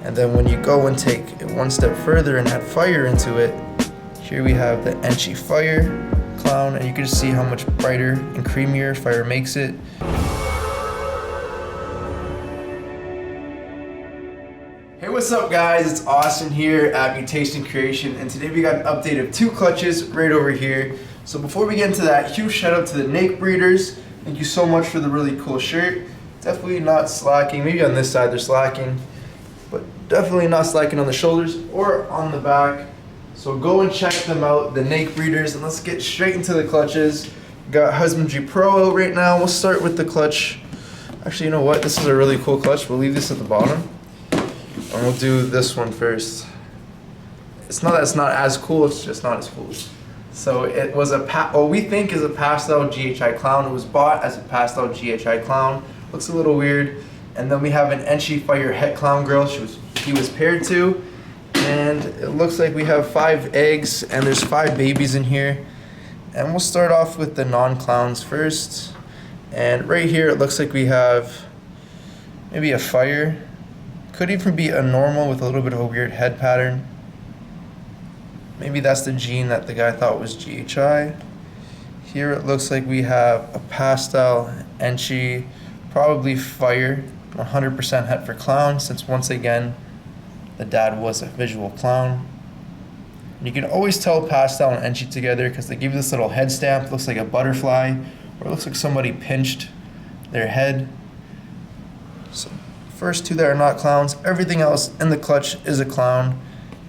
And then when you go and take it one step further and add fire into it, here we have the Enchi Fire clown, and you can just see how much brighter and creamier fire makes it. Hey, what's up guys? It's Austin here at Mutation Creation, and today we got an update of 2 clutches right over here. So before we get into that, huge shout out to the Nake Breeders. Thank you so much for the really cool shirt. Definitely not slacking. Maybe on this side they're slacking, but definitely not slacking on the shoulders or on the back. So go and check them out, the Nake Breeders, and let's get straight into the clutches. Got Husbandry Pro out right now. We'll start with the clutch. Actually, you know what? This is a really cool clutch. We'll leave this at the bottom, and we'll do this one first. It's not that it's not as cool, it's just not as cool. So it was what we think is a pastel GHI clown. It was bought as a pastel GHI clown. Looks a little weird. And then we have an Enchi Fire Het clown girl he was paired to. And it looks like we have 5 eggs, and there's 5 babies in here. And we'll start off with the non-clowns first. And right here it looks like we have maybe a fire. Could even be a normal with a little bit of a weird head pattern. Maybe that's the gene that the guy thought was GHI. Here it looks like we have a pastel Enchi, probably fire, 100% het for clown, since once again the dad was a visual clown. And you can always tell pastel and Enchi together because they give you this little head stamp. It looks like a butterfly, or it looks like somebody pinched their head. So first 2 that are not clowns. Everything else in the clutch is a clown.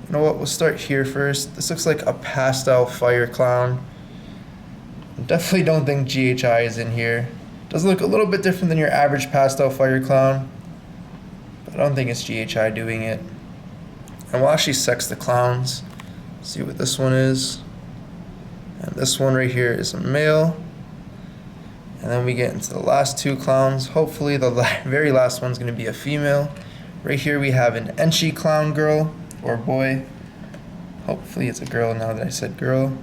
You know what, we'll start here first. This looks like a pastel fire clown. Definitely don't think GHI is in here. Does look a little bit different than your average pastel fire clown, but I don't think it's GHI doing it. And we'll actually sex the clowns. See what this one is. And this one right here is a male. And then we get into the last 2 clowns. Hopefully the very last one's gonna be a female. Right here we have an Enchi clown girl or boy. Hopefully it's a girl now that I said girl.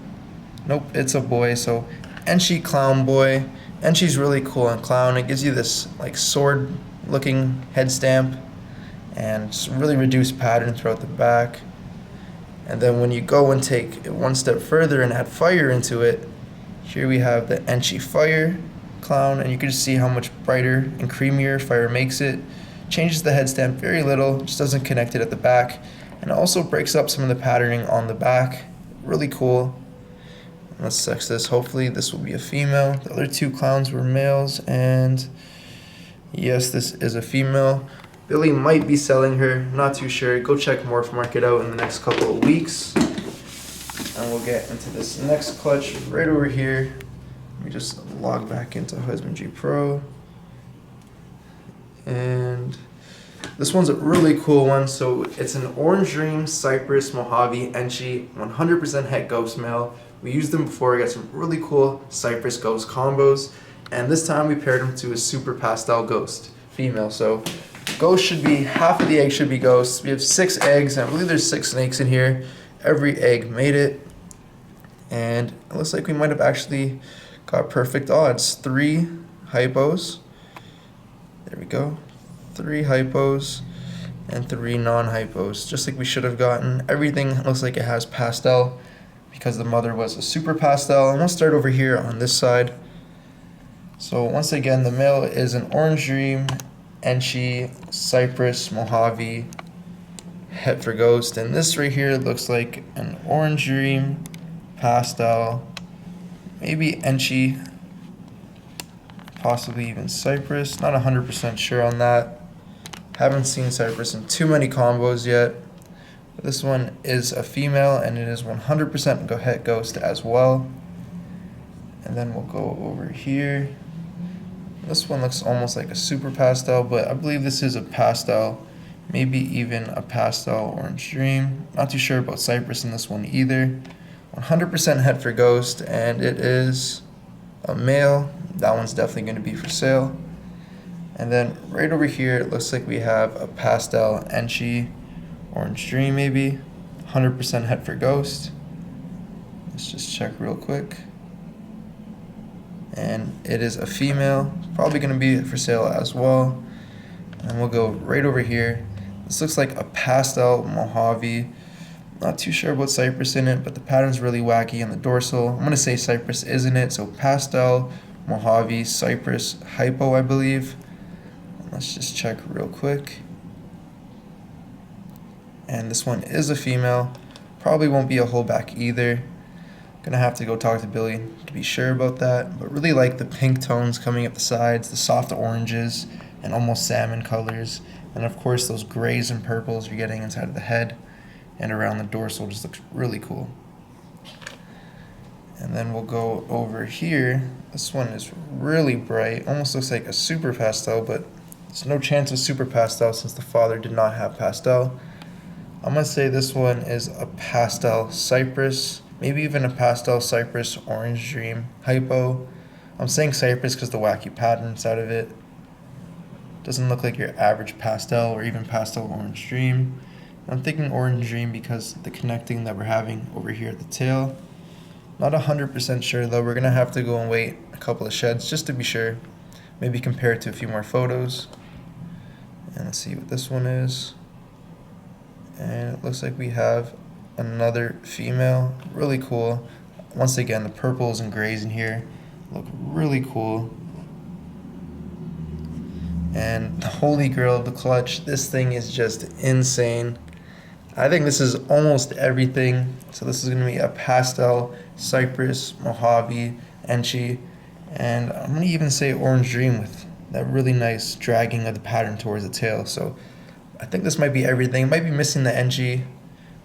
Nope, it's a boy. So Enchi clown boy. Enchi's really cool in clown. It gives you this like sword looking head stamp and just really reduced pattern throughout the back. And then when you go and take it one step further and add fire into it, here we have the Enchi Fire clown, and you can just see how much brighter and creamier fire makes it. Changes the head stamp very little, just doesn't connect it at the back, and also breaks up some of the patterning on the back. Really cool. Let's sex this. Hopefully this will be a female. The other 2 clowns were males, and yes, this is a female. Billy might be selling her, not too sure. Go check Morph Market out in the next couple of weeks. And we'll get into this next clutch right over here. Let me just log back into Husbandry Pro. And this one's a really cool one. So it's an Orange Dream Cypress Mojave Enchi 100% het ghost male. We used them before. We got some really cool Cypress ghost combos. And this time we paired them to a super pastel ghost female. So ghost should be, half of the egg should be ghosts. We have 6 eggs, and I believe there's 6 snakes in here. Every egg made it. And it looks like we might have actually got perfect odds. 3 hypos. There we go. 3 hypos and 3 non-hypos. Just like we should have gotten. Everything looks like it has pastel because the mother was a super pastel. And we'll start over here on this side. So once again, the male is an Orange Dream Enchi Cypress Mojave het for ghost, and this right here looks like an Orange Dream pastel, maybe Enchi, possibly even Cypress. Not 100% sure on that. Haven't seen Cypress in too many combos yet. But this one is a female, and it is 100% het ghost as well. And then we'll go over here. This one looks almost like a super pastel, but I believe this is a pastel, maybe even a pastel Orange Dream. Not too sure about Cypress in this one either. 100% het for ghost, and it is a male. That one's definitely going to be for sale. And then right over here, it looks like we have a pastel Enchi Orange Dream, maybe 100% het for ghost. Let's just check real quick. and it is a female, probably going to be for sale as well. And we'll go right over here. This looks like a pastel Mojave. Not too sure what cypress in it, but the pattern's really wacky on the dorsal. I'm going to say cypress is in it, so pastel Mojave cypress hypo, I believe. Let's just check real quick. And this one is a female. Probably won't be a holdback either. Gonna have to go talk to Billy to be sure about that. But really like the pink tones coming up the sides, the soft oranges, and almost salmon colors. And of course those grays and purples you're getting inside of the head and around the dorsal just looks really cool. And then we'll go over here. This one is really bright, almost looks like a super pastel, but there's no chance of super pastel since the father did not have pastel. I'm gonna say this one is a pastel cypress, maybe even a pastel cypress orange dream hypo. I'm saying cypress because the wacky pattern inside of it doesn't look like your average pastel or even pastel orange dream. I'm thinking orange dream because the connecting that we're having over here at the tail. Not 100% sure though. We're gonna have to go and wait a couple of sheds just to be sure. Maybe compare it to a few more photos. And let's see what this one is. And it looks like we have another female. Really cool. Once again, the purples and grays in here look really cool. And the holy grail of the clutch, this thing is just insane. I think this is almost everything. So this is going to be a pastel, cypress, Mojave, Enchi, and I'm going to even say orange dream with that really nice dragging of the pattern towards the tail. So I think this might be everything. It might be missing the Enchi.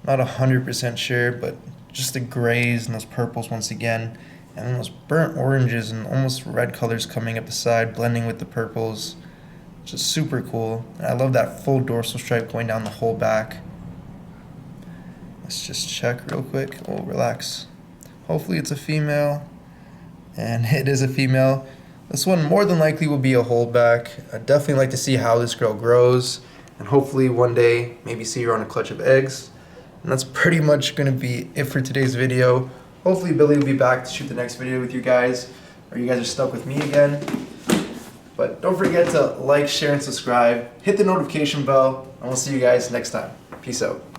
Not 100% sure, but just the grays and those purples once again. And then those burnt oranges and almost red colors coming up the side, blending with the purples. Just super cool. And I love that full dorsal stripe going down the whole back. Let's just check real quick. Oh, relax. Hopefully it's a female. And it is a female. This one more than likely will be a holdback. I'd definitely like to see how this girl grows. And hopefully one day, maybe see her on a clutch of eggs. And that's pretty much going to be it for today's video. Hopefully Billy will be back to shoot the next video with you guys. Or you guys are stuck with me again. But don't forget to like, share, and subscribe. Hit the notification bell. And we'll see you guys next time. Peace out.